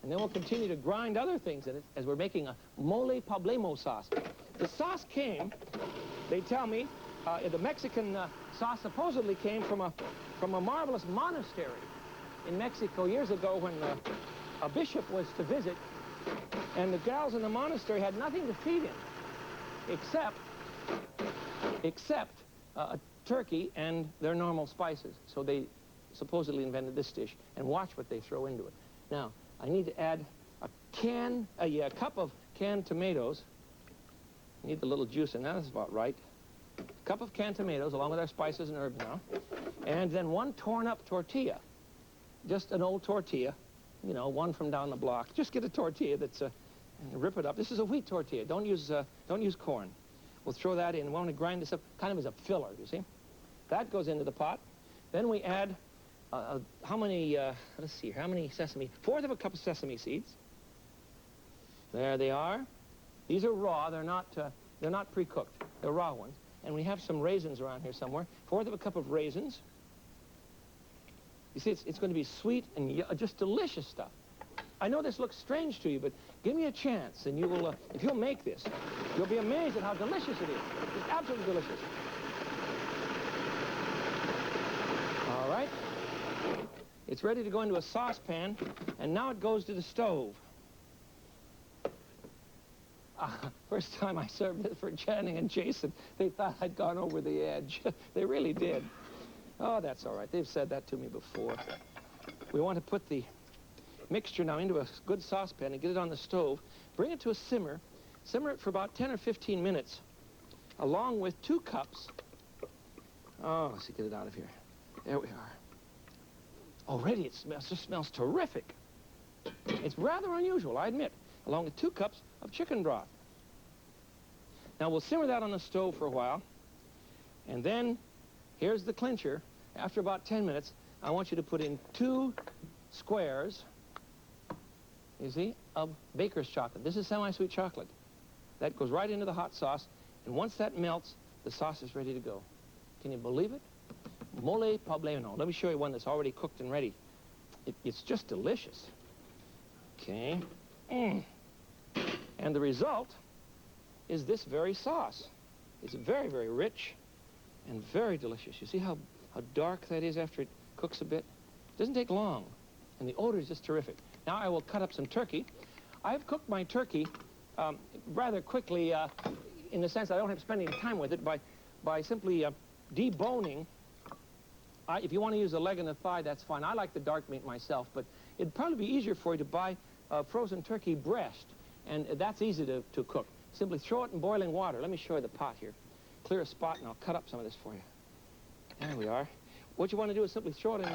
And then we'll continue to grind other things in it as we're making a mole poblano sauce. The sauce came, they tell me, the Mexican sauce supposedly came from a marvelous monastery in Mexico years ago when a bishop was to visit, and the gals in the monastery had nothing to feed him except a turkey and their normal spices. So they supposedly invented this dish, and watch what they throw into it. Now, I need to add a cup of canned tomatoes. Need the little juice in that, that's about right. A cup of canned tomatoes along with our spices and herbs now. And then 1 torn up tortilla. Just an old tortilla, you know, one from down the block. Just get a tortilla that's, rip it up. This is a wheat tortilla. Don't use corn. We'll throw that in. We want to grind this up kind of as a filler, you see. That goes into the pot. Then we add, how many, let's see, how many sesame? 1/4 of a cup of sesame seeds. There they are. These are raw. They're not pre-cooked. They're raw ones. And we have some raisins around here somewhere. 1/4 of a cup of raisins. You see, it's going to be sweet and just delicious stuff. I know this looks strange to you, but give me a chance, and you will, if you'll make this, you'll be amazed at how delicious it is. It's absolutely delicious. All right. It's ready to go into a saucepan, and now it goes to the stove. First time I served it for Channing and Jason, they thought I'd gone over the edge. They really did. Oh, that's all right. They've said that to me before. We want to put the mixture now into a good saucepan and get it on the stove. Bring it to a simmer. Simmer it for about 10 or 15 minutes, along with 2 cups. Oh, let's see, get it out of here. There we are. Already it just smells terrific. It's rather unusual, I admit, along with 2 cups of chicken broth. Now we'll simmer that on the stove for a while, and then here's the clincher. After about 10 minutes, I want you to put in 2 squares, you see, of baker's chocolate. This is semi-sweet chocolate. That goes right into the hot sauce, and once that melts, the sauce is ready to go. Can you believe it? Mole poblano. Let me show you one that's already cooked and ready. It's just delicious. Okay. And the result is this very sauce. It's very, very rich and very delicious. You see how dark that is after it cooks a bit? It doesn't take long, and the odor is just terrific. Now I will cut up some turkey. I've cooked my turkey rather quickly in the sense I don't have to spend any time with it by simply deboning. If you want to use the leg and the thigh, that's fine. I like the dark meat myself, but it'd probably be easier for you to buy frozen turkey breast, and that's easy to cook. Simply throw it in boiling water. Let me show you the pot here. Clear a spot, and I'll cut up some of this for you. There we are. What you want to do is simply throw it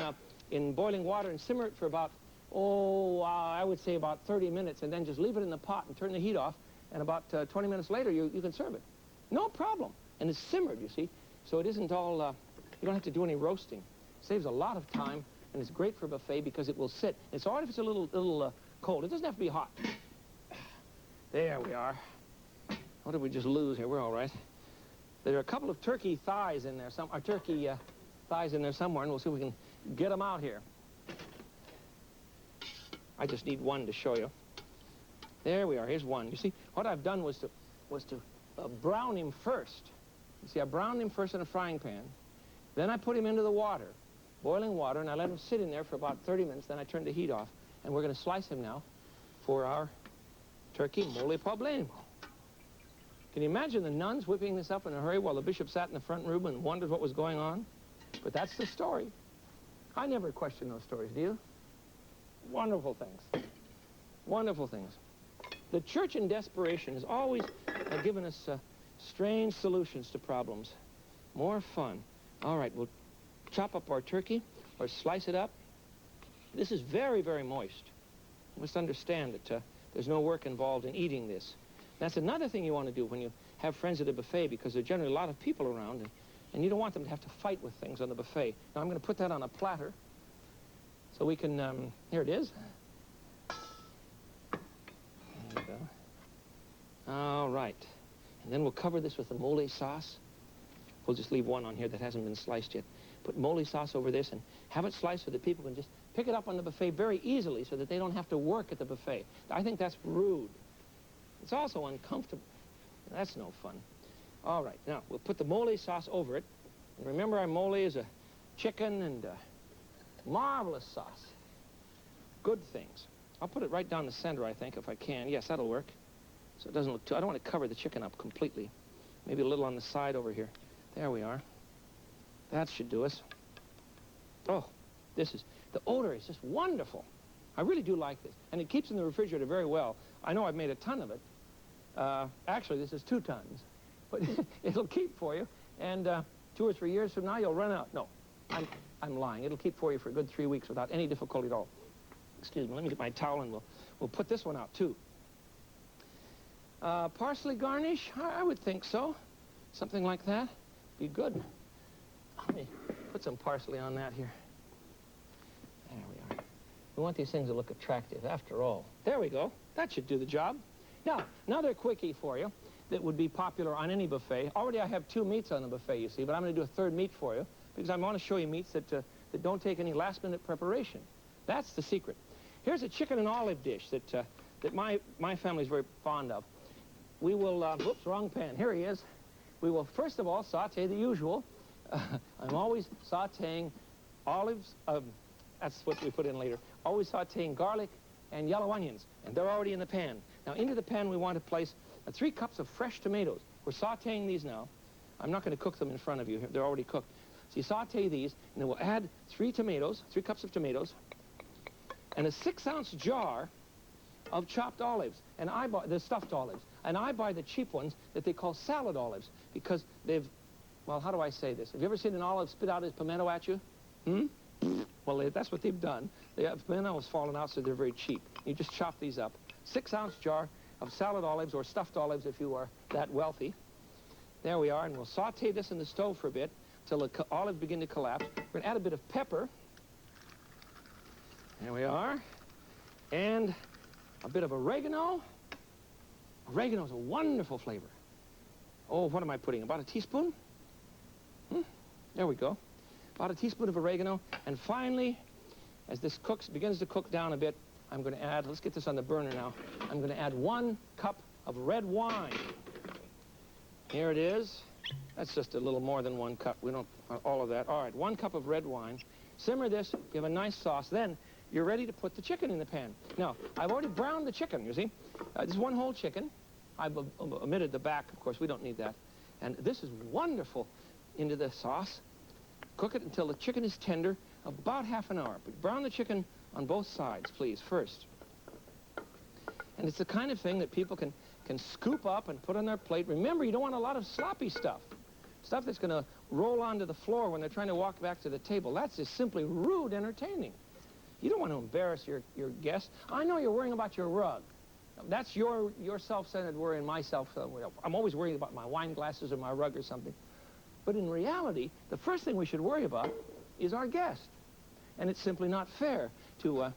in boiling water and simmer it for about, I would say about 30 minutes, and then just leave it in the pot and turn the heat off, and about 20 minutes later, you can serve it. No problem. And it's simmered, you see, so it isn't all, you don't have to do any roasting. It saves a lot of time, and it's great for a buffet because it will sit. It's all right if it's a little cold. It doesn't have to be hot. There we are. What did we just lose here? We're all right. There are a couple of turkey thighs in there, thighs in there somewhere, and we'll see if we can get them out here. I just need one to show you. There we are. Here's one. You see, what I've done was to brown him first. You see, I browned him first in a frying pan. Then I put him into the water, boiling water, and I let him sit in there for about 30 minutes. Then I turned the heat off, and we're going to slice him now. for our turkey mole poblano. Can you imagine the nuns whipping this up in a hurry while the bishop sat in the front room and wondered what was going on? But that's the story. I never question those stories, do you? Wonderful things. Wonderful things. The church in desperation has always given us strange solutions to problems. More fun. All right, we'll chop up our turkey or slice it up. This is very, very moist. You must understand that there's no work involved in eating this. That's another thing you want to do when you have friends at a buffet, because there are generally a lot of people around, and you don't want them to have to fight with things on the buffet. Now, I'm going to put that on a platter so we can, here it is. There you go. All right. And then we'll cover this with the mole sauce. We'll just leave one on here that hasn't been sliced yet. Put mole sauce over this and have it sliced so that people can just pick it up on the buffet very easily so that they don't have to work at the buffet. I think that's rude. It's also uncomfortable. That's no fun. All right, now we'll put the mole sauce over it. And remember, our mole is a chicken and marvelous sauce. Good things. I'll put it right down the center, I think, if I can. Yes, that'll work. So it doesn't look too... I don't want to cover the chicken up completely. Maybe a little on the side over here. There we are. That should do us. Oh, this is... The odor is just wonderful. I really do like this. And it keeps in the refrigerator very well. I know I've made a ton of it. Actually, this is 2 tons. But it'll keep for you. And 2 or 3 years from now, you'll run out. No, I'm lying. It'll keep for you for a good 3 weeks without any difficulty at all. Excuse me, let me get my towel and we'll put this one out, too. Parsley garnish? I would think so. Something like that. Be good. Let me put some parsley on that here. There we are. We want these things to look attractive, after all. There we go. That should do the job. Now, another quickie for you that would be popular on any buffet. Already I have 2 meats on the buffet, you see, but I'm going to do a 3rd meat for you because I want to show you meats that don't take any last-minute preparation. That's the secret. Here's a chicken and olive dish that my family is very fond of. We will, whoops, wrong pan. Here he is. We will, first of all, saute the usual. I'm always sauteing olives. That's what we put in later. Always sauteing garlic and yellow onions, and they're already in the pan. Now, into the pan, we want to place 3 cups of fresh tomatoes. We're sauteing these now. I'm not going to cook them in front of you. They're already cooked. So you saute these, and then we'll add 3 cups of tomatoes, and a 6-ounce jar of chopped olives, and the stuffed olives. And I buy the cheap ones that they call salad olives because they've, well, how do I say this? Have you ever seen an olive spit out his pimento at you? Well, that's what they've done. The pimento has fallen out, so they're very cheap. You just chop these up. 6-ounce jar of salad olives or stuffed olives if you are that wealthy. There we are, and we'll saute this in the stove for a bit until the olives begin to collapse. We're going to add a bit of pepper. There we are. And a bit of oregano. Oregano is a wonderful flavor. Oh, what am I putting? About a teaspoon? There we go. About a teaspoon of oregano. And finally, as this begins to cook down a bit, I'm going to add, let's get this on the burner now, I'm going to add 1 cup of red wine. Here it is. That's just a little more than 1 cup. We don't want all of that. All right, 1 cup of red wine. Simmer this, give a nice sauce. Then you're ready to put the chicken in the pan. Now, I've already browned the chicken, you see. This is 1 whole chicken. I've omitted the back, of course. We don't need that. And this is wonderful into the sauce. Cook it until the chicken is tender, about ½ an hour. But brown the chicken on both sides, please, first. And it's the kind of thing that people can scoop up and put on their plate. Remember, you don't want a lot of sloppy stuff. Stuff that's going to roll onto the floor when they're trying to walk back to the table. That's just simply rude entertaining. You don't want to embarrass your guests. I know you're worrying about your rug. That's your self-centered worry and my I'm always worried about my wine glasses or my rug or something. But in reality, the first thing we should worry about is our guest. And it's simply not fair to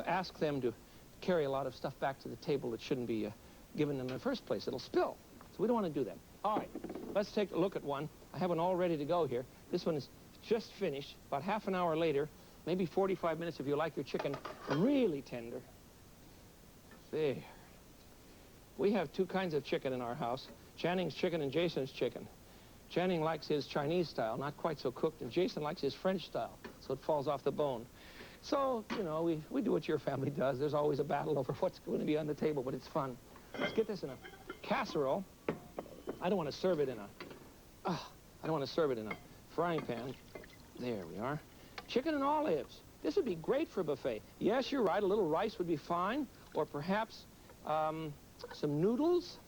ask them to carry a lot of stuff back to the table that shouldn't be given them in the first place. It'll spill. So we don't want to do that. All right, let's take a look at one. I have one all ready to go here. This one is just finished, about ½ an hour later, maybe 45 minutes if you like your chicken really tender. There. We have 2 kinds of chicken in our house, Channing's chicken and Jason's chicken. Channing likes his Chinese style, not quite so cooked, and Jason likes his French style, so it falls off the bone. So, you know, we do what your family does. There's always a battle over what's going to be on the table, but it's fun. Let's get this in a casserole. I don't want to serve it in a frying pan. There we are. Chicken and olives. This would be great for a buffet. Yes, you're right, a little rice would be fine, or perhaps some noodles.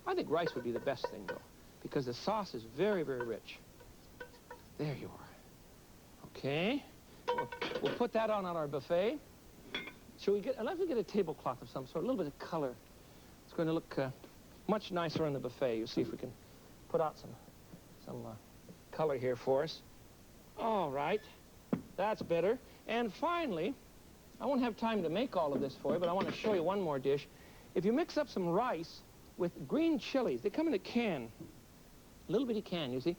I think rice would be the best thing, though, because the sauce is very, very rich. There you are. Okay. We'll put that on our buffet. Shall we get, let's get a tablecloth of some sort, a little bit of color. It's going to look much nicer on the buffet. You'll see if we can put out some color here for us. All right. That's better. And finally, I won't have time to make all of this for you, but I want to show you one more dish. If you mix up some rice with green chilies, they come in a can, a little bitty can, you see.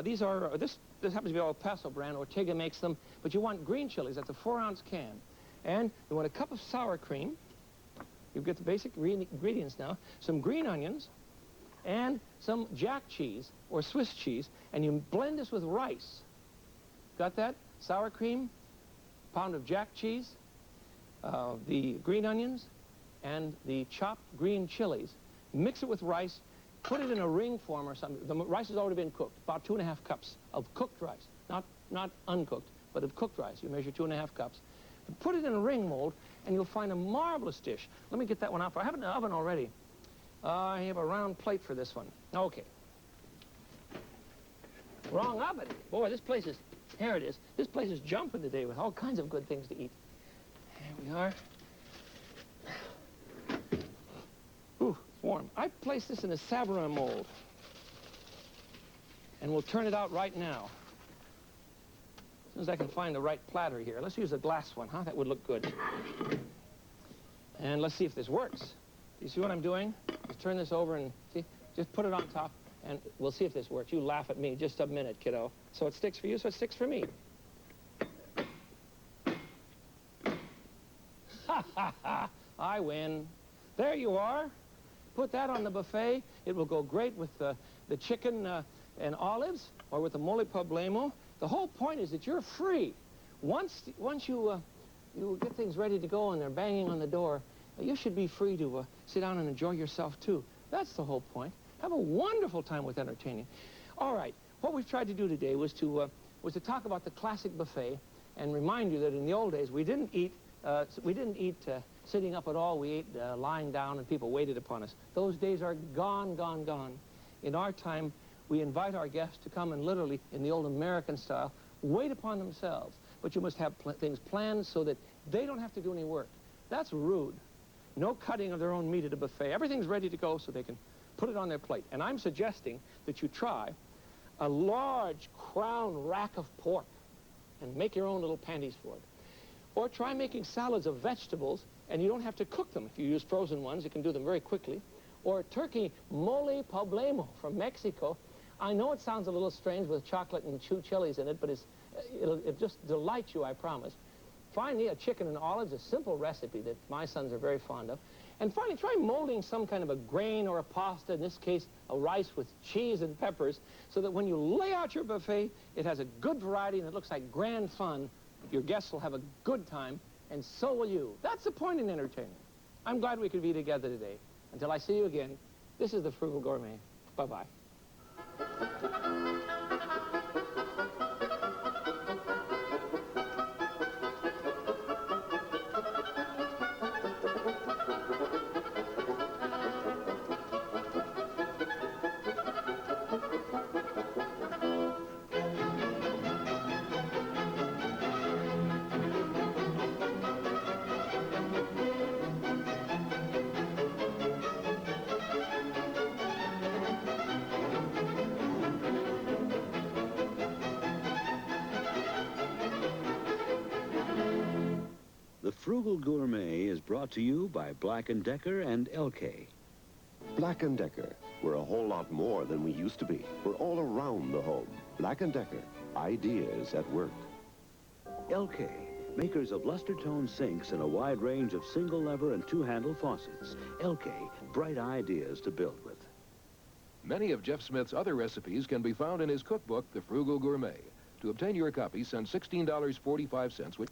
These are, this happens to be El Paso brand. Ortega makes them, but you want green chilies. That's a 4-ounce can. And you want a cup of sour cream. You get the basic ingredients now. Some green onions and some jack cheese or Swiss cheese, and you blend this with rice. Got that? Sour cream, pound of jack cheese, the green onions, and the chopped green chilies. Mix it with rice, put it in a ring form or something. The rice has already been cooked, about 2½ cups of cooked rice. Not uncooked, but of cooked rice. You measure 2½ cups. Put it in a ring mold, and you'll find a marvelous dish. Let me get that one out. I have it in the oven already. I have a round plate for this one. Okay. Wrong oven. Boy, this place is, here it is. This place is jumping today with all kinds of good things to eat. There we are. Ooh, it's warm. I placed this in a Savarin mold. And we'll turn it out right now. As soon as I can find the right platter here. Let's use a glass one, huh? That would look good. And let's see if this works. You see what I'm doing? Just turn this over and see, just put it on top, and we'll see if this works. You laugh at me. Just a minute, kiddo. So it sticks for you, so it sticks for me. Ha, ha, ha. I win. There you are. Put that on the buffet. It will go great with the chicken and olives, or with the mole poblano. The whole point is that you're free. Once you get things ready to go and they're banging on the door, you should be free to sit down and enjoy yourself, too. That's the whole point. Have a wonderful time with entertaining. All right, what we've tried to do today was to talk about the classic buffet and remind you that in the old days, we didn't eat sitting up at all. We ate lying down and people waited upon us. Those days are gone, gone, gone. In our time, we invite our guests to come and literally, in the old American style, wait upon themselves. But you must have things planned so that they don't have to do any work. That's rude. No cutting of their own meat at a buffet. Everything's ready to go so they can put it on their plate. And I'm suggesting that you try a large crown rack of pork and make your own little panties for it. Or try making salads of vegetables, and you don't have to cook them. If you use frozen ones, you can do them very quickly. Or turkey mole poblano from Mexico. I know it sounds a little strange with chocolate and chilies in it, but it'll just delight you, I promise. Finally, a chicken and olives, a simple recipe that my sons are very fond of. And finally, try molding some kind of a grain or a pasta, in this case, a rice with cheese and peppers, so that when you lay out your buffet, it has a good variety and it looks like grand fun. Your guests will have a good time, and so will you. That's the point in entertainment. I'm glad we could be together today. Until I see you again, this is the Frugal Gourmet. Bye-bye. The Frugal Gourmet is brought to you by Black & Decker and Elkay. Black & Decker, we're a whole lot more than we used to be. We're all around the home. Black & Decker, ideas at work. Elkay, makers of luster-tone sinks and a wide range of single-lever and two-handle faucets. Elkay, bright ideas to build with. Many of Jeff Smith's other recipes can be found in his cookbook, The Frugal Gourmet. To obtain your copy, send $16.45, which